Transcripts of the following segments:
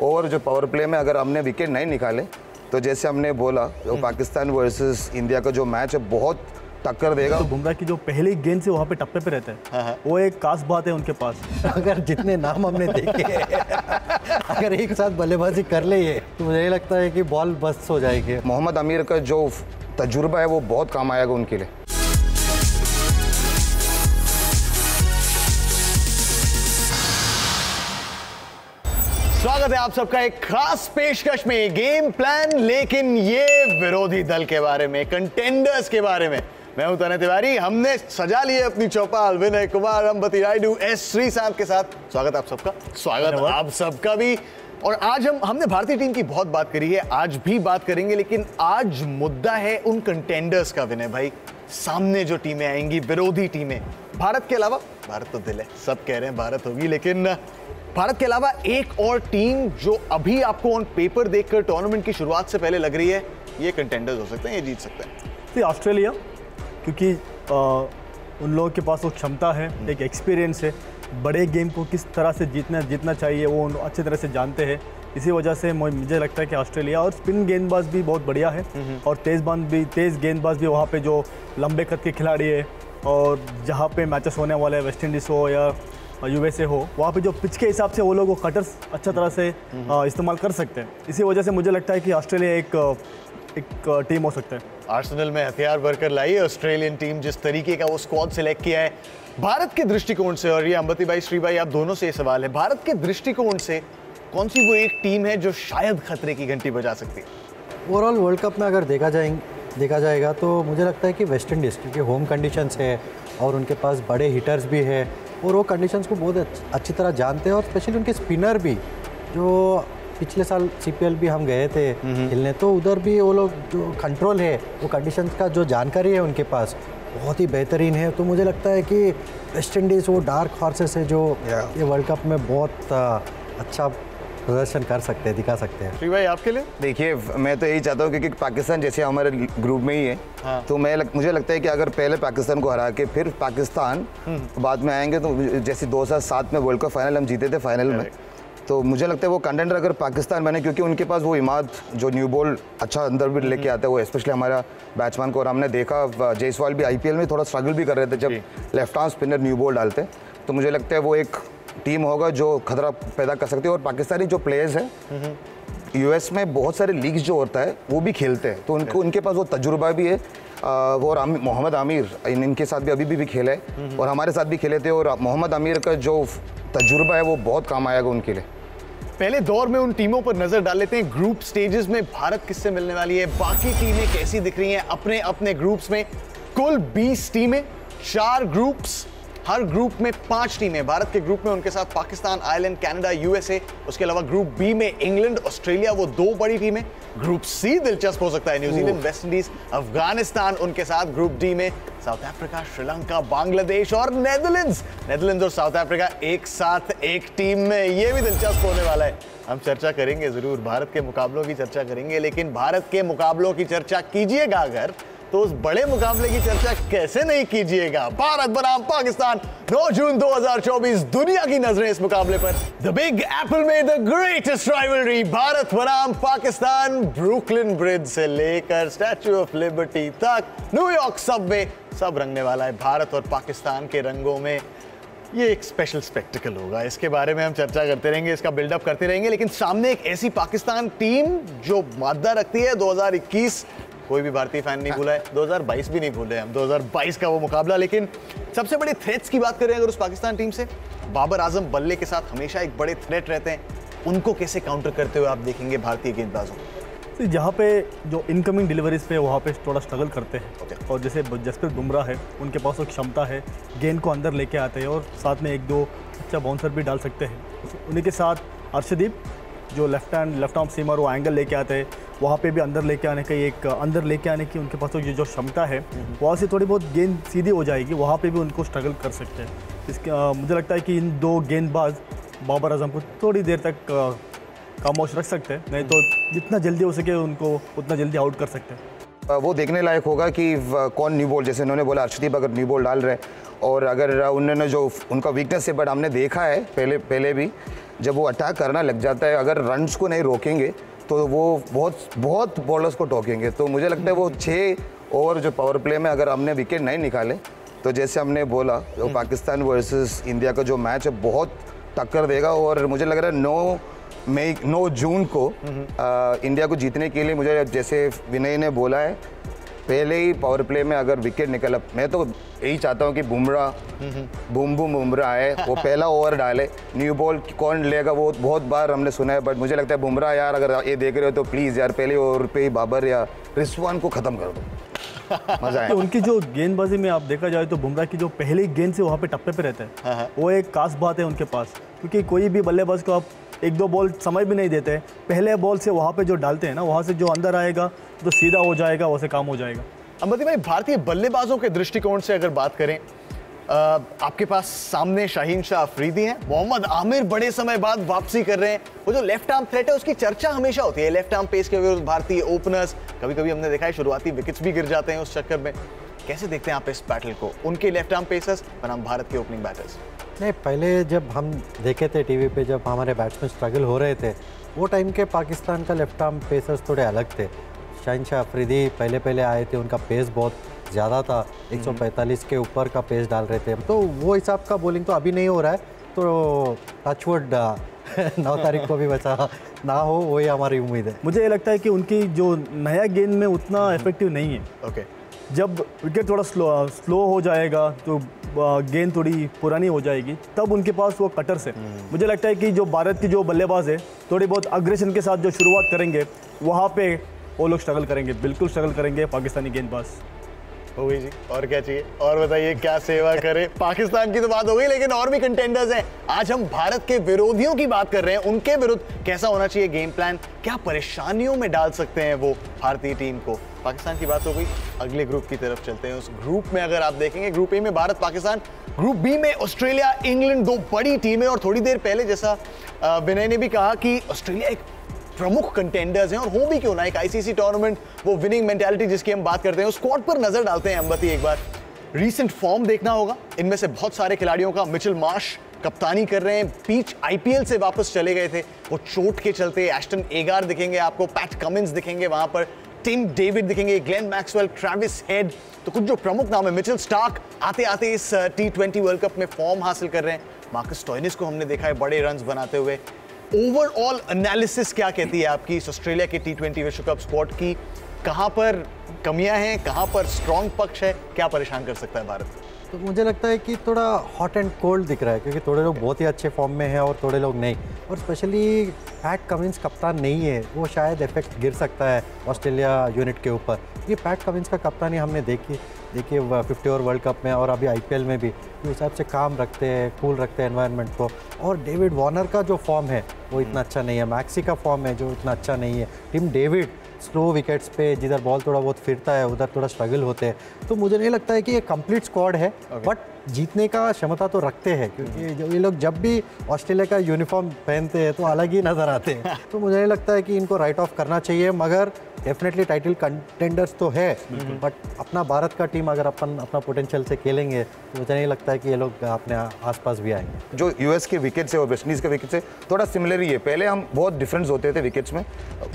और जो power play में अगर हमने विकेट नहीं निकाले तो जैसे हमने बोला तो पाकिस्तान वर्सेस इंडिया का जो मैच है बहुत टक्कर देगा। तो बुमराह की जो पहली गेंद से वहाँ पे टप्पे पे रहता है, वो एक खास बात है उनके पास। अगर जितने नाम हमने देखे अगर एक साथ बल्लेबाजी कर ले ये तो मुझे लगता है कि बॉल बस हो जाएगी। मोहम्मद आमिर का जो तजुर्बा है वो बहुत काम आएगा उनके लिए। स्वागत है आप सबका एक खास पेशकश में, गेम प्लान लेकिन ये विरोधी दल के बारे में, कंटेंडर्स के बारे में। मैं हूं तने तिवारी, हमने सजा लिए अपनी चौपाल विनय कुमार, अंबती रायडू, एस श्रीशांत के साथ। स्वागत आप सबका, स्वागत आप सबका भी। और आज हमने भारतीय टीम की बहुत बात करी है, आज भी बात करेंगे, लेकिन आज मुद्दा है उन कंटेंडर्स का विनय भाई। सामने जो टीमें आएंगी, विरोधी टीमें, भारत के अलावा, भारत तो दिल है, सब कह रहे हैं भारत होगी, लेकिन भारत के अलावा एक और टीम जो अभी आपको ऑन पेपर देखकर टूर्नामेंट की शुरुआत से पहले लग रही है, ये कंटेंडर्स हो सकते हैं, ये जीत सकते हैं। तो ऑस्ट्रेलिया, क्योंकि उन लोगों के पास वो क्षमता है, एक एक्सपीरियंस है, बड़े गेम को किस तरह से जीतना चाहिए वो अच्छी तरह से जानते हैं। इसी वजह से मुझे लगता है कि ऑस्ट्रेलिया, और स्पिन गेंदबाज भी बहुत बढ़िया है और तेज़ गेंदबाज भी वहाँ पे जो लंबे कद के खिलाड़ी है, और जहाँ पे मैचेस होने वाले हैं, वेस्ट इंडीज़ हो या यूएसए हो, वहाँ पे जो पिच के हिसाब से वो लोग कटर्स अच्छा तरह से इस्तेमाल कर सकते हैं। इसी वजह से मुझे लगता है कि ऑस्ट्रेलिया एक टीम हो सकता है। आर्सेनल में हथियार भरकर लाई है ऑस्ट्रेलियन टीम, जिस तरीके का वो स्क्वाड सिलेक्ट किया है भारत के दृष्टिकोण से। और ये अंबती भाई, श्री भाई, आप दोनों से ये सवाल है, भारत के दृष्टिकोण से कौन सी वो एक टीम है जो शायद खतरे की घंटी बजा सकती है? ओवरऑल वर्ल्ड कप में अगर देखा जाएगा तो मुझे लगता है कि वेस्ट इंडीज़, क्योंकि होम कंडीशंस है और उनके पास बड़े हिटर्स भी है और वो कंडीशंस को बहुत अच्छी तरह जानते हैं, और स्पेशली उनके स्पिनर भी, जो पिछले साल सीपीएल भी हम गए थे खेलने, तो उधर भी वो लोग जो कंट्रोल है, वो कंडीशंस का जो जानकारी है उनके पास बहुत ही बेहतरीन है। तो मुझे लगता है कि वेस्ट इंडीज़ वो डार्क हॉर्सेस है जो ये वर्ल्ड कप में बहुत अच्छा प्रदर्शन कर सकते हैं, दिखा सकते हैं। श्री भाई, आपके लिए? देखिए, मैं तो यही चाहता हूँ क्योंकि पाकिस्तान जैसे हमारे ग्रुप में ही है, तो मुझे लगता है कि अगर पहले पाकिस्तान को हरा के फिर पाकिस्तान बाद में आएंगे, तो जैसे 2007 में वर्ल्ड कप फाइनल हम जीते थे फाइनल में, तो मुझे लगता है वो कंटेंडर अगर पाकिस्तान बने, क्योंकि उनके पास वो इमाद जो न्यू बॉल अच्छा अंदर भी लेके आता है, वो स्पेशली हमारा बैट्समैन को, और हमने देखा जायसवाल भी आईपीएल में थोड़ा स्ट्रगल भी कर रहे थे जब left arm spinner new ball डालते, तो मुझे लगता है वो एक टीम होगा जो खतरा पैदा कर सकती है। और पाकिस्तानी जो प्लेयर्स हैं, यूएस में बहुत सारे लीग्स जो होता है वो भी खेलते हैं, तो उनके पास वो तजुर्बा भी है। और मोहम्मद आमिर इनके साथ भी अभी भी खेले और हमारे साथ भी खेले थे, और मोहम्मद आमिर का जो तजुर्बा है वो बहुत काम आएगा उनके लिए। पहले दौर में उन टीमों पर नजर डाल लेते हैं। ग्रुप स्टेजेस में भारत किससे मिलने वाली है, बाकी टीमें कैसी दिख रही हैं अपने अपने ग्रुप्स में। कुल 20 टीमें, 4 ग्रुप्स, हर ग्रुप में 5 टीमें। भारत के ग्रुप में उनके साथ पाकिस्तान, आयरलैंड, कनाडा, यूएसए, उसके अलावा ग्रुप बी में इंग्लैंड, ऑस्ट्रेलिया, वो 2 बड़ी टीमें। ग्रुप सी दिलचस्प हो सकता है, न्यूजीलैंड, वेस्ट इंडीज, अफगानिस्तान उनके साथ। ग्रुप डी में साउथ अफ्रीका, श्रीलंका, बांग्लादेश और नेदरलैंड्स और साउथ अफ्रीका एक साथ एक टीम में। ये भी दिलचस्प होने वाला है। हम चर्चा करेंगे जरूर, भारत के मुकाबलों की चर्चा करेंगे, लेकिन भारत के मुकाबलों की चर्चा कीजिएगा अगर, तो उस बड़े मुकाबले की चर्चा कैसे नहीं कीजिएगा। भारत बनाम पाकिस्तान, 9 जून 2024, दुनिया की नजरें इस मुकाबले पर। द बिग एप्पल में द ग्रेटेस्ट राइवलरी, भारत बनाम पाकिस्तान। ब्रुकलिन ब्रिज से लेकर स्टैच्यू ऑफ लिबर्टी तक, न्यूयॉर्क सबवे, सब रंगने वाला है भारत और पाकिस्तान के रंगों में। ये एक स्पेशल स्पेक्टिकल होगा, इसके बारे में हम चर्चा करते रहेंगे, इसका बिल्डअप करते रहेंगे। लेकिन सामने एक ऐसी पाकिस्तान टीम जो मादा रखती है 2021, कोई भी भारतीय फैन नहीं भूला है, 2022 भी नहीं भूले हम, 2022 का वो मुकाबला। लेकिन सबसे बड़े थ्रेट्स की बात करें अगर उस पाकिस्तान टीम से, बाबर आजम बल्ले के साथ हमेशा एक बड़े थ्रेट रहते हैं, उनको कैसे काउंटर करते हुए आप देखेंगे भारतीय गेंदबाजों को? जहाँ पे जो इनकमिंग डिलीवरीज पे वहाँ पे थोड़ा स्ट्रगल करते हैं, और जैसे जसप्रीत बुमराह है, उनके पास वो क्षमता है, गेंद को अंदर लेके आते हैं और साथ में 1-2 अच्छा बाउंसर भी डाल सकते हैं। उन्हीं के साथ अर्शदीप जो लेफ्ट आर्म सीमर, वो एंगल लेके आते हैं, वहाँ पे भी अंदर लेके आने की उनके पास जो क्षमता है, वहाँ से थोड़ी बहुत गेंद सीधी हो जाएगी, वहाँ पे भी उनको स्ट्रगल कर सकते हैं। इसके मुझे लगता है कि इन 2 गेंदबाज बाबर आजम को थोड़ी देर तक खामोश रख सकते हैं, नहीं तो जितना जल्दी हो सके उनको उतना जल्दी आउट कर सकते हैं। वो देखने लायक होगा कि कौन न्यू बॉल, जैसे उन्होंने बोला अर्शदीप अगर न्यू बॉल डाल रहे, और अगर उन्होंने जो उनका वीकनेस है, बट हमने देखा है पहले भी जब वो अटैक करना लग जाता है, अगर रन्स को नहीं रोकेंगे तो वो बहुत बॉलर्स को टोकेंगे। तो मुझे लगता है वो 6 ओवर जो पावर प्ले में अगर हमने विकेट नहीं निकाले तो जैसे हमने बोला तो पाकिस्तान वर्सेस इंडिया का जो मैच है बहुत टक्कर देगा। और मुझे लग रहा है 9 जून को इंडिया को जीतने के लिए, मुझे जैसे विनय ने बोला है, पहले ही पावर प्ले में अगर विकेट निकला, मैं तो यही चाहता हूँ कि बुमराह है वो पहला ओवर डाले। न्यू बॉल कौन लेगा वो बहुत बार हमने सुना है, बट मुझे लगता है बुमराह यार, अगर ये देख रहे हो तो प्लीज़ यार पहले ओवर पे ही बाबर या रिजवान को ख़त्म कर दो, मज़ा आए। उनकी जो गेंदबाजी में आप देखा जाए तो बुमराह की जो पहली गेंद से वहाँ पे टप्पे पे रहते हैं, वो एक खास बात है उनके पास, क्योंकि कोई भी बल्लेबाज को आप 1-2 बॉल समय भी नहीं देते, पहले बॉल से वहाँ पे जो डालते हैं ना, वहाँ से जो अंदर आएगा तो सीधा हो जाएगा, वैसे काम हो जाएगा। अंबती भाई, भारतीय बल्लेबाजों के दृष्टिकोण से अगर बात करें, आपके पास सामने शाहीन शाह अफरीदी हैं, मोहम्मद आमिर बड़े समय बाद वापसी कर रहे हैं। वो जो लेफ्ट आर्म थ्रेट है उसकी चर्चा हमेशा होती है, लेफ्ट आर्म पेस के विरुद्ध भारतीय ओपनर्स, कभी कभी हमने देखा है शुरुआती विकेट्स भी गिर जाते हैं उस चक्कर में। कैसे देखते हैं आप इस बैटल को, उनके लेफ्ट आर्म पेसर्स बनाम भारत के ओपनिंग बैटर्स? नहीं, पहले जब हम देखे थे टीवी पे, जब हमारे बैट्समैन स्ट्रगल हो रहे थे, वो टाइम के पाकिस्तान का लेफ्ट आर्म पेसर्स थोड़े अलग थे। शाहीन शाह अफरीदी पहले आए थे, उनका पेस बहुत ज़्यादा था, 145 के ऊपर का पेस डाल रहे थे, तो वो हिसाब का बॉलिंग तो अभी नहीं हो रहा है। तो टचवुड 9 तारीख को भी बचा ना हो, वही हमारी उम्मीद है। मुझे ये लगता है कि उनकी जो नया गेंद में उतना इफेक्टिव नहीं है। ओके, जब विकेट थोड़ा स्लो हो जाएगा तो गेंद थोड़ी पुरानी हो जाएगी, तब उनके पास वो कटर्स है। मुझे लगता है कि जो भारत की जो बल्लेबाज है, थोड़ी बहुत अग्रेशन के साथ जो शुरुआत करेंगे, वहाँ पे वो लोग स्ट्रगल करेंगे, बिल्कुल स्ट्रगल करेंगे पाकिस्तानी गेंदबाज। हो गई जी, और क्या चाहिए? और बताइए क्या सेवा करे। पाकिस्तान की तो बात हो गई, लेकिन और भी कंटेंडर्स हैं। आज हम भारत के विरोधियों की बात कर रहे हैं, उनके विरुद्ध कैसा होना चाहिए गेम प्लान, क्या परेशानियों में डाल सकते हैं वो भारतीय टीम को। पाकिस्तान की बात हो गई, अगले ग्रुप की तरफ चलते हैं। उस ग्रुप में अगर आप देखेंगे, ग्रुप ए में भारत पाकिस्तान, ग्रुप बी में ऑस्ट्रेलिया इंग्लैंड, 2 बड़ी टीमें। और थोड़ी देर पहले जैसा विनय ने भी कहा कि ऑस्ट्रेलिया एक प्रमुख कंटेंडर्स हैं, और हो भी क्यों ना, एक आईसीसी टूर्नामेंट, वो विनिंग मेंटालिटी जिसकी हम बात करते हैं, उस स्क्वाड पर नजर डालते हैं। अंबती, एक बार रीसेंट फॉर्म देखना होगा इनमें से बहुत सारे खिलाड़ियों का। मिचेल मार्श कप्तानी कर रहे हैं, बीच आईपीएल से वापस चले गए थे, वो चोट के चलते। एस्टन एगार दिखेंगे आपको, पैट कमिंस दिखेंगे वहां पर, टिम डेविड दिखेंगे, ग्लेन मैक्सवेल, ट्रेविस हेड, तो कुछ जो प्रमुख नाम है। मिचेल स्टार्क आते आते इस T20 वर्ल्ड कप में फॉर्म हासिल कर रहे हैं। मार्कस स्टोइनिस को हमने देखा है बड़े रन्स बनाते हुए। ओवरऑल एनालिसिस क्या कहती है आपकी इस ऑस्ट्रेलिया के T20 विश्व कप स्क्वाड की? कहां पर कमियां हैं, कहां पर स्ट्रॉन्ग पक्ष है, क्या परेशान कर सकता है भारत? तो मुझे लगता है कि थोड़ा हॉट एंड कोल्ड दिख रहा है, क्योंकि थोड़े लोग बहुत ही अच्छे फॉर्म में हैं और थोड़े लोग नहीं। और स्पेशली पैट कमिंस कप्तान नहीं है, वो शायद इफेक्ट गिर सकता है ऑस्ट्रेलिया यूनिट के ऊपर। ये पैट कमिंस का कप्तानी हमने देखिए 50 ओवर वर्ल्ड कप में और अभी आईपीएल में भी उस हिसाब से काम रखते हैं, कूल रखते हैं एनवायरनमेंट को। और डेविड वार्नर का जो फॉर्म है वो इतना अच्छा नहीं है, मैक्सी का फॉर्म है जो इतना अच्छा नहीं है। टिम डेविड स्लो विकेट्स पे जिधर बॉल थोड़ा बहुत फिरता है उधर थोड़ा स्ट्रगल होते हैं। तो मुझे नहीं लगता है कि ये कंप्लीट स्क्वाड है, बट जीतने का क्षमता तो रखते हैं, क्योंकि ये लोग जब भी ऑस्ट्रेलिया का यूनिफॉर्म पहनते हैं तो अलग ही नज़र आते हैं। तो मुझे नहीं लगता है कि इनको राइट ऑफ करना चाहिए, मगर डेफिनेटली टाइटल कंटेंडर्स तो है, बट अपना भारत का टीम अगर अपन अपना पोटेंशियल से खेलेंगे तो मुझे नहीं लगता है कि ये लोग अपने आसपास भी आएंगे। जो यूएस के विकेट्स है और वेस्ट इंडीज़ के विकेट्स है थोड़ा सिमिलर ही है। पहले हम बहुत डिफरेंस होते थे विकेट्स में,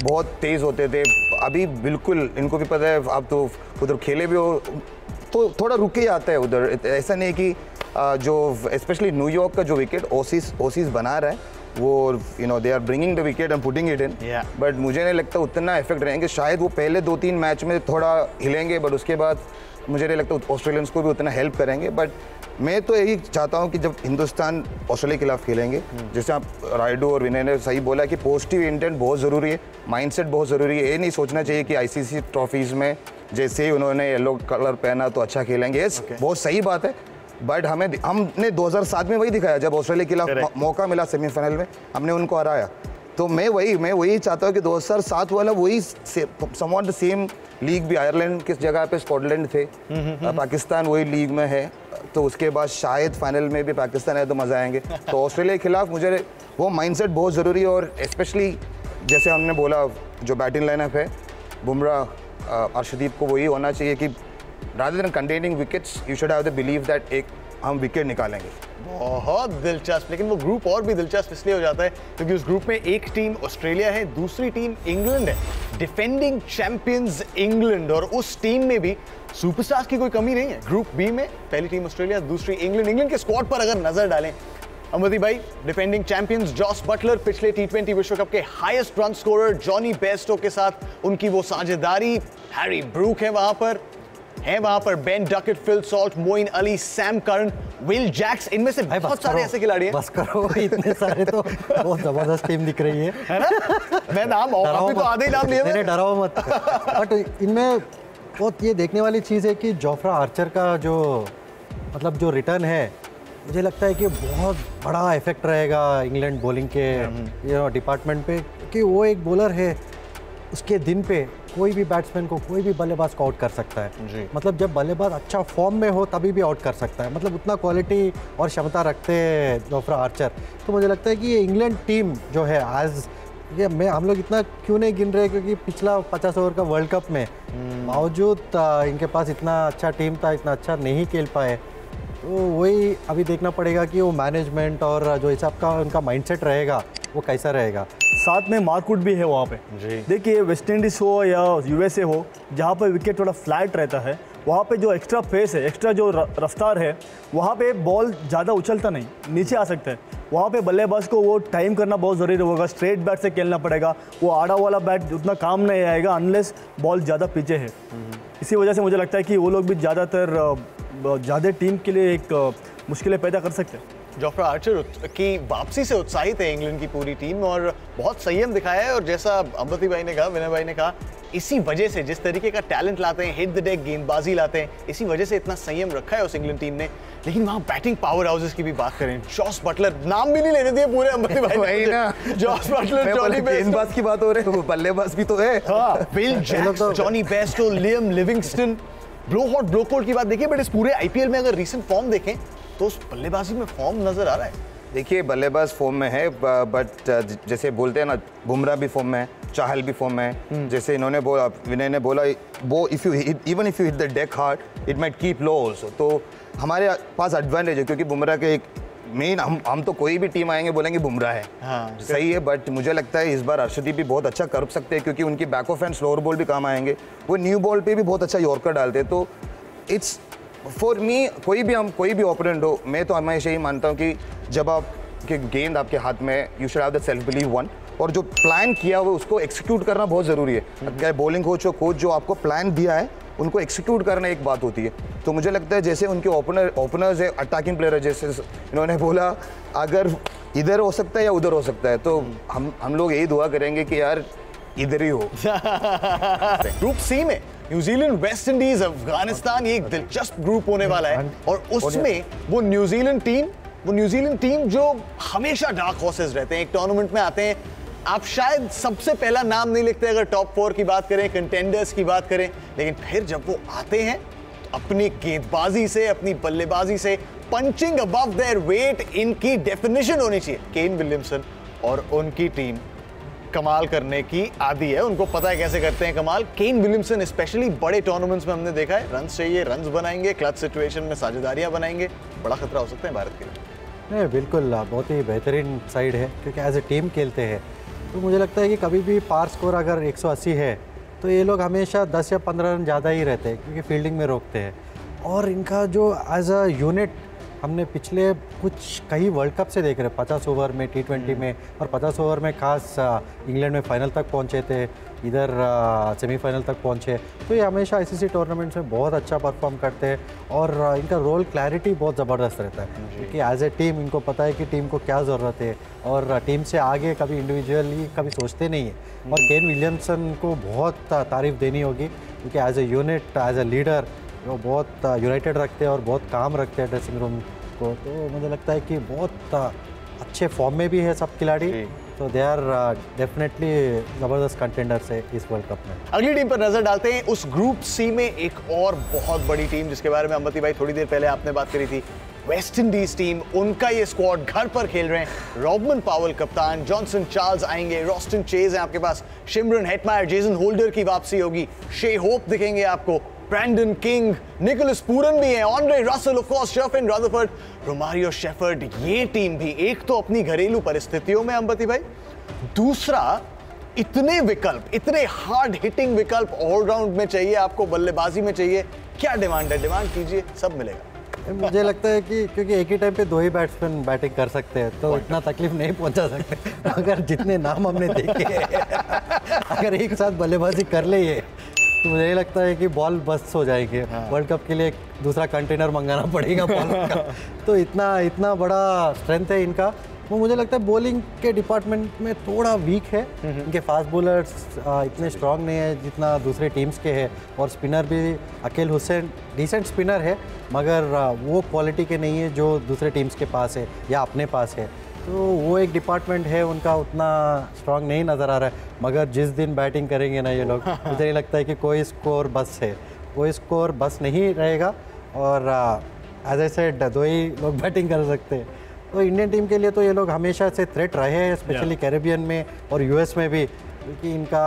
बहुत तेज़ होते थे, अभी बिल्कुल इनको भी पता है, आप तो उधर खेले भी हो तो थोड़ा रुक के आता है उधर। ऐसा नहीं कि जो स्पेशली न्यूयॉर्क का जो विकेट ओसीस बना रहा है वो they are bringing the wicket and putting it in, but मुझे नहीं लगता उतना इफेक्ट रहेंगे। शायद वो पहले 2-3 मैच में थोड़ा हिलेंगे, बट उसके बाद मुझे नहीं लगता ऑस्ट्रेलियंस को भी उतना हेल्प करेंगे। बट मैं तो यही चाहता हूँ कि जब हिंदुस्तान ऑस्ट्रेलिया के खिलाफ खेलेंगे, जैसे आप राइडू और विनय ने सही बोला कि पॉजिटिव इंटेंट बहुत ज़रूरी है, माइंडसेट बहुत ज़रूरी है। ये नहीं सोचना चाहिए कि आईसीसी ट्रॉफीज़ में जैसे ही उन्होंने येलो कलर पहना तो अच्छा खेलेंगे। बहुत सही बात है, बट हमने 2007 में वही दिखाया, जब ऑस्ट्रेलिया के खिलाफ मौका मिला सेमीफाइनल में, हमने उनको हराया। तो मैं वही चाहता हूँ कि 2007 वाला वही समवॉट द सेम लीग भी, आयरलैंड किस जगह पे स्कॉटलैंड थे, पाकिस्तान वही लीग में है, तो उसके बाद शायद फाइनल में भी पाकिस्तान है तो मज़ा आएंगे। तो ऑस्ट्रेलिया के खिलाफ मुझे वो माइंडसेट बहुत ज़रूरी है, और स्पेशली जैसे हमने बोला जो बैटिंग लाइनअप है, बुमराह अर्शदीप को वही होना चाहिए कि rather than containing wickets, you should have the belief that एक हम विकेट निकालेंगे। बहुत दिलचस्प, लेकिन वो ग्रुप और भी दिलचस्प इसलिए हो जाता है क्योंकि उस ग्रुप में एक टीम ऑस्ट्रेलिया है, दूसरी टीम इंग्लैंड है, डिफेंडिंग चैंपियंस इंग्लैंड, और उस टीम में भी सुपरस्टार्स की कोई कमी नहीं है। ग्रुप बी में पहली टीम ऑस्ट्रेलिया, दूसरी इंग्लैंड। इंग्लैंड के स्क्वाड पर अगर नजर डालें, अमृति भाई, डिफेंडिंग चैंपियंस जॉस बटलर, पिछले T20 विश्व कप के highest run scorer Jonny Bairstow के साथ उनकी वो साझेदारी, हैरी ब्रूक है वहां पर Ben Duckett, Phil Salt, Moeen Ali, Sam Curran, Will Jacks, इनमें से बहुत सारे ऐसे खिलाड़ी हैं। बस करो, इतने सारे तो बहुत जबरदस्त टीम दिख रही है ना? मैं नाम अभी तो आधे ही नाम लिए। नहीं, डराओ मत। बट इनमें बहुत ये देखने वाली चीज़ है कि जोफ्रा आर्चर का जो मतलब जो रिटर्न है, मुझे लगता है कि बहुत बड़ा इफेक्ट रहेगा इंग्लैंड बॉलिंग के डिपार्टमेंट पे, कि वो एक बॉलर है, उसके दिन पे कोई भी बैट्समैन को, कोई भी बल्लेबाज को आउट कर सकता है। मतलब जब बल्लेबाज अच्छा फॉर्म में हो तभी भी आउट कर सकता है, मतलब उतना क्वालिटी और क्षमता रखते हैं जोफ्रा आर्चर। तो मुझे लगता है कि ये इंग्लैंड टीम जो है आज, ये हम लोग इतना क्यों नहीं गिन रहे, क्योंकि पिछला 50 ओवर का वर्ल्ड कप में बावजूद इनके पास इतना अच्छा टीम था, इतना अच्छा नहीं खेल पाए। तो वही अभी देखना पड़ेगा कि वो मैनेजमेंट और जो हिसाब का उनका माइंडसेट रहेगा वो कैसा रहेगा। साथ में मार्कवुड भी है वहाँ पे। देखिए, वेस्ट इंडीज़ हो या यूएसए हो, जहाँ पे विकेट थोड़ा फ्लैट रहता है, वहाँ पे जो एक्स्ट्रा पेस है, एक्स्ट्रा जो रफ्तार है, वहाँ पे बॉल ज़्यादा उछलता नहीं, नीचे आ सकता है। वहाँ पे बल्लेबाज को वो टाइम करना बहुत ज़रूरी होगा, स्ट्रेट बैट से खेलना पड़ेगा। वो आड़ा वाला बैट उतना काम नहीं आएगा अनलेस बॉल ज़्यादा पीछे है। इसी वजह से मुझे लगता है कि वो लोग भी ज़्यादा टीम के लिए एक मुश्किलें पैदा कर सकते हैं। जोफ्रा आर्चर की वापसी से उत्साहित है इंग्लैंड की पूरी टीम और बहुत संयम दिखाया है, और जैसा अमृति भाई ने कहा, विनय भाई ने कहा, इसी वजह से जिस तरीके का टैलेंट लाते हैं, हिट द डेक गेंदबाजी लाते हैं, इसी वजह से इतना संयम रखा है उस इंग्लैंड टीम ने। लेकिन वहाँ बैटिंग पावर हाउसेस की भी बात करें, जॉस बटलर, नाम भी नहीं लेने दिए पूरे अमृति भाई ना। जॉस बटलर, जॉनी गेंदबाज की बात हो रही है, बल्लेबाज भी तो है। Will Jacks, Jonny Bairstow, Liam Livingstone, blow hot blow cold की बात देखिए। बट इस पूरे आईपीएल में अगर रीसेंट फॉर्म देखें तो उस बल्लेबाजी में फॉर्म नजर आ रहा है। देखिए, बल्लेबाज फॉर्म में है, बट जैसे बोलते हैं ना, बुमराह भी फॉर्म में है, चाहल भी फॉर्म में है। जैसे इन्होंने बोला, विनय ने बोला, वो if you hit the deck hard it might keep low also. तो हमारे पास एडवांटेज है, क्योंकि बुमराह के एक मेन, हम तो कोई भी टीम आएंगे बोलेंगे बुमराह है। हाँ, सही है, बट मुझे लगता है इस बार अर्शदीप भी बहुत अच्छा कर सकते हैं, क्योंकि उनकी back of and slower ball भी काम आएंगे। वो न्यू बॉल पे भी बहुत अच्छा यॉर्कर डालते हैं। तो इट्स फॉर मी, कोई भी ओपोनेंट हो, मैं तो हमेशा ही मानता हूँ कि जब आपके गेंद आपके हाथ में, you should have the self believe one, और जो प्लान किया हुआ उसको एक्सिक्यूट करना बहुत ज़रूरी है। क्या बॉलिंग कोच जो आपको प्लान दिया है उनको एक्सिक्यूट करना एक बात होती है। तो मुझे लगता है जैसे उनके ओपनर्स है, अटैकिंग प्लेयर है, जैसे इन्होंने बोला अगर इधर हो सकता है या उधर हो सकता है, तो हम लोग यही दुआ करेंगे कि यार इधर ही हो। ग्रुप सी में न्यूजीलैंड, वेस्ट इंडीज, अफगानिस्तान, ये एक दिलचस्प ग्रुप होने वाला है, और उसमें वो न्यूजीलैंड टीम जो हमेशा डार्क हॉर्सेस रहते हैं, एक टूर्नामेंट में आते हैं, आप शायद सबसे पहला नाम नहीं लिखते अगर टॉप 4 की बात करें, कंटेंडर्स की बात करें, लेकिन फिर जब वो आते हैं तो अपनी गेंदबाजी से, अपनी बल्लेबाजी से, पंचिंग अबव देयर वेट, इनकी डेफिनेशन होनी चाहिए। केन विलियमसन और उनकी टीम कमाल करने की आदी है, उनको पता है कैसे करते हैं कमाल। केन विलियमसन स्पेशली बड़े टूर्नामेंट्स में हमने देखा है, रन्स चाहिए, रन्स बनाएंगे, क्लच सिचुएशन में साझेदारियां बनाएंगे, बड़ा खतरा हो सकता है भारत के लिए। नहीं, बिल्कुल बहुत ही बेहतरीन साइड है, क्योंकि एज ए टीम खेलते हैं। तो मुझे लगता है कि कभी भी पार स्कोर अगर 180 है तो ये लोग हमेशा 10 या 15 रन ज़्यादा ही रहते हैं, क्योंकि फील्डिंग में रोकते हैं। और इनका जो एज अ यूनिट हमने पिछले कई वर्ल्ड कप से देख रहे हैं, 50 ओवर में, T20 में, और 50 ओवर में खास इंग्लैंड में फाइनल तक पहुंचे थे, इधर सेमीफाइनल तक पहुंचे। तो ये हमेशा ICC टूर्नामेंट्स में बहुत अच्छा परफॉर्म करते हैं, और इनका रोल क्लैरिटी बहुत ज़बरदस्त रहता है, क्योंकि एज ए टीम इनको पता है कि टीम को क्या ज़रूरत है, और टीम से आगे कभी इंडिविजुअली कभी सोचते नहीं है। और केन विलियमसन को बहुत तारीफ़ देनी होगी, क्योंकि as a unit, as a leader वो बहुत यूनाइटेड रखते हैं और बहुत काम रखते हैं ड्रेसिंग रूम को। तो मुझे लगता है कि बहुत अच्छे फॉर्म में भी है सब खिलाड़ी, तो दे आर डेफिनेटली ज़बरदस्त कंटेंडर्स है इस वर्ल्ड कप में। अगली टीम पर नजर डालते हैं। उस ग्रुप सी में एक और बहुत बड़ी टीम जिसके बारे में अमृति भाई थोड़ी देर पहले आपने बात करी थी, वेस्ट इंडीज टीम, उनका ये स्क्वाड घर पर खेल रहे हैं। रॉबमन पावेल कप्तान, जॉनसन चार्ल्स आएंगे, रॉस्टन चेज है आपके पास, शिमरन हेटमायर, जेसन होल्डर की वापसी होगी, शे होप दिखेंगे आपको, ब्रैंडन किंग, निकोलस पूरन भी है, Andre Russell, of course Sherfane Rutherford, Romario Shepherd. ये टीम भी एक तो अपनी घरेलू परिस्थितियों में अंबती भाई, दूसरा इतने विकल्प, इतने हार्ड हिटिंग विकल्प ऑलराउंड में चाहिए आपको, बल्लेबाजी में चाहिए। क्या डिमांड है? डिमांड कीजिए, सब मिलेगा। मुझे लगता है कि क्योंकि एक ही टाइम पे 2 ही बैट्समैन बैटिंग कर सकते हैं तो इतना तकलीफ नहीं पहुंचा सकते। अगर जितने नाम हमने देखे अगर एक साथ बल्लेबाजी कर ले ये, तो मुझे लगता है कि बॉल बस हो जाएगी। वर्ल्ड कप के लिए एक दूसरा कंटेनर मंगाना पड़ेगा बॉल का। तो इतना बड़ा स्ट्रेंथ है इनका। वो मुझे लगता है बॉलिंग के डिपार्टमेंट में थोड़ा वीक है। इनके फास्ट बॉलर्स इतने स्ट्रांग नहीं है जितना दूसरे टीम्स के है, और स्पिनर भी अकील हुसैन डिसेंट स्पिनर है, मगर वो क्वालिटी के नहीं है जो दूसरे टीम्स के पास है या अपने पास है। तो वो एक डिपार्टमेंट है उनका, उतना स्ट्रांग नहीं नज़र आ रहा है। मगर जिस दिन बैटिंग करेंगे ना ये लोग, मुझे नहीं लगता है कि कोई स्कोर बस है, कोई स्कोर बस नहीं रहेगा। और एज आई सेड 2 ही लोग बैटिंग कर सकते हैं। तो इंडियन टीम के लिए तो ये लोग हमेशा से थ्रेट रहे हैं, स्पेशली कैरेबियन में और यूएस में भी, क्योंकि इनका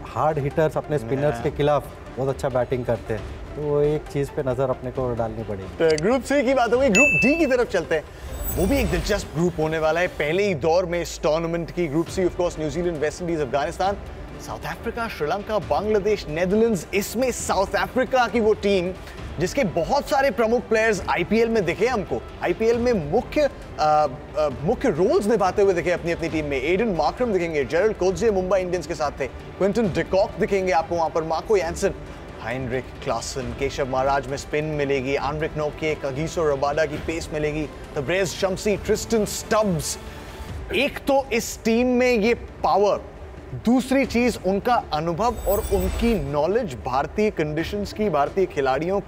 हार्ड हिटर्स अपने स्पिनर्स के खिलाफ बहुत अच्छा बैटिंग करते हैं। तो वो एक चीज़ पे नज़र अपने को डालनी पड़ेगी। तो ग्रुप सी की बात हो गई, ग्रुप डी की तरफ चलते हैं। वो भी एक दिलचस्प ग्रुप होने वाला है पहले ही दौर में इस टूर्नामेंट की। Group C of course New Zealand, West Indies, Afghanistan, south Africa, Sri Lanka, Bangladesh, Netherlands. इसमें साउथ अफ्रीका की वो टीम जिसके बहुत सारे प्रमुख प्लेयर्स आईपीएल में दिखे हमको, आईपीएल में मुख्य रोल्स निभाते हुए दिखे अपनी अपनी टीम में। एडन मार्करम दिखेंगे, जेरल्ड कोत्जे मुंबई इंडियंस के साथ थे, क्विंटन डिकॉक दिखेंगे आपको वहां पर, Marco Jansen, Heinrich Klaasen, Keshav Maharaj में स्पिन मिलेगी, आंड्रिक नोके, कगिसो रबाडा की पेस मिलेगी, तब्रेज शम्सी, ट्रिस्टन स्टब्स। एक तो इस टीम में ये पावर, दूसरी चीज उनका अनुभव और उनकी नॉलेज भारतीय कंडीशंस की, भारतीय खिलाड़ियों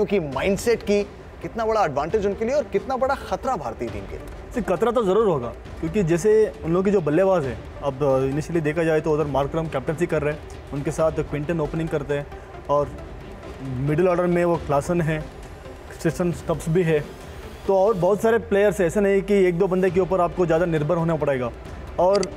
की माइंडसेट की। कितना बड़ा एडवांटेज उनके लिए और कितना बड़ा खतरा भारतीय टीम के लिए? खतरा तो ज़रूर होगा, क्योंकि जैसे उन लोगों की जो बल्लेबाज है, अब इनिशियली देखा जाए तो उधर मार्करम कैप्टनसी कर रहे हैं, उनके साथ क्विंटन ओपनिंग करते हैं, और मिडिल ऑर्डर में वो क्लासन है, ट्रिस्टन स्टब्स भी है। तो और बहुत सारे प्लेयर्स हैं, ऐसे नहीं कि 1-2 बंदे के ऊपर आपको ज़्यादा निर्भर होना पड़ेगा। और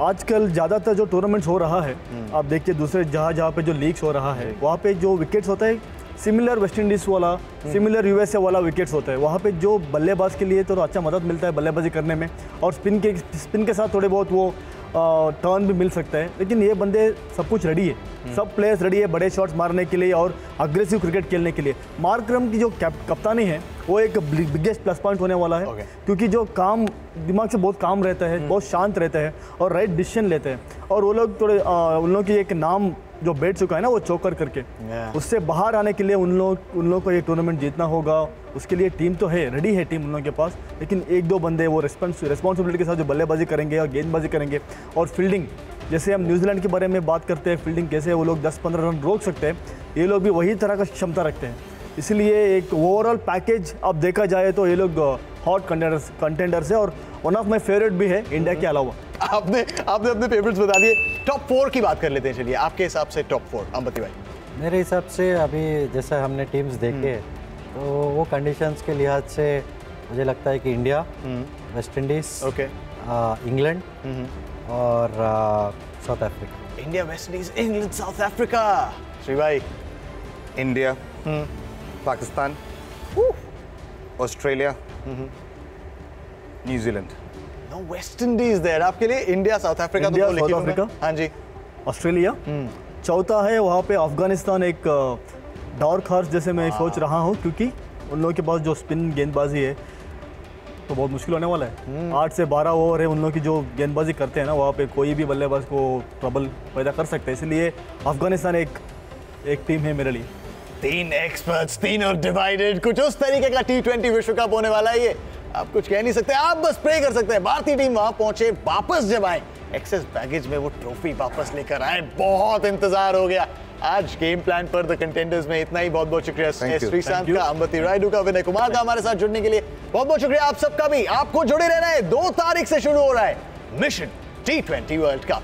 आजकल ज़्यादातर जो टूर्नामेंट्स हो रहा है, आप देखिए दूसरे जहाँ पे जो लीग्स हो रहा है, वहाँ पे जो विकेट्स होता है सिमिलर वेस्ट इंडीज़ वाला, सिमिलर यूएसए वाला विकेट्स होता है। वहाँ पे जो बल्लेबाज के लिए तो अच्छा मदद मिलता है बल्लेबाजी करने में, और स्पिन के साथ थोड़े बहुत वो टर्न भी मिल सकता है। लेकिन ये बंदे सब कुछ रेडी है, सब प्लेयर्स रेडी है बड़े शॉट्स मारने के लिए और अग्रेसिव क्रिकेट खेलने के लिए। मार्करम की जो कप्तानी है वो एक बिगेस्ट प्लस पॉइंट होने वाला है, क्योंकि जो काम दिमाग से बहुत काम रहता है, बहुत शांत रहता है और राइट डिसीजन लेते हैं। और वो लोग थोड़े उन लोगों की एक नाम जो बैठ चुका है ना वो चौकर करके, उससे बाहर आने के लिए उन लोगों को ये टूर्नामेंट जीतना होगा। उसके लिए टीम तो है, रेडी है टीम उन लोगों के पास, लेकिन 1-2 बंदे वो रिस्पॉन्सिबिलिटी के साथ जो बल्लेबाजी करेंगे और गेंदबाजी करेंगे। और फील्डिंग, जैसे हम न्यूजीलैंड के बारे में बात करते हैं, फील्डिंग कैसे वो लोग 10-15 रन रोक सकते हैं, ये लोग भी वही तरह का क्षमता रखते हैं। इसलिए एक ओवरऑल पैकेज अब देखा जाए तो ये लोग हॉट कंटेंडर्स है, और वन ऑफ माई फेवरेट भी है इंडिया के अलावा। आपने अपने फेवरेट्स बता दिए, टॉप 4 की बात कर लेते हैं। चलिए आपके हिसाब से टॉप 4 अंबती भाई। मेरे हिसाब से अभी जैसे हमने टीम्स देखे तो वो कंडीशंस के लिहाज से मुझे लगता है कि इंडिया, वेस्ट इंडीज, इंग्लैंड और South Africa. India, West Indies, England, South Africa. Shri भाई? India, Pakistan, Australia, New Zealand. No West Indies there आपके लिए। इंडिया, साउथ अफ्रीका तो लिखी होगा। हाँ जी। ऑस्ट्रेलिया चौथा है, वहाँ पे अफगानिस्तान एक डार्क हॉर्स जैसे मैं सोच रहा हूँ, क्योंकि उन लोगों के पास जो स्पिन गेंदबाजी है तो बहुत मुश्किल होने वाला है। 8 से 12 ओवर है उन लोगों की जो गेंदबाजी करते हैं ना, वहाँ पे कोई भी बल्लेबाज को ट्रबल पैदा कर सकते हैं। इसलिए अफगानिस्तान एक टीम है मेरे लिए। 3 एक्सपर्ट्स, तीनों डिवाइडेड। कुछ उस तरीके का T20 विश्व कप होने वाला है ये। आप कुछ कह नहीं सकते, आप बस प्रे कर सकते हैं भारतीय टीम वहां पहुंचे, वापस जब आए एक्सेस बैगेज में वो ट्रॉफी वापस लेकर आए। बहुत इंतजार हो गया। आज गेम प्लान पर द कंटेंडर्स में इतना ही। बहुत बहुत शुक्रिया श्रीशांत का, अंबती रायडू का, विनय कुमार का हमारे साथ जुड़ने के लिए बहुत बहुत शुक्रिया। आप सबका भी, आपको जुड़े रहना है। 2 तारीख से शुरू हो रहा है मिशन T20 वर्ल्ड कप।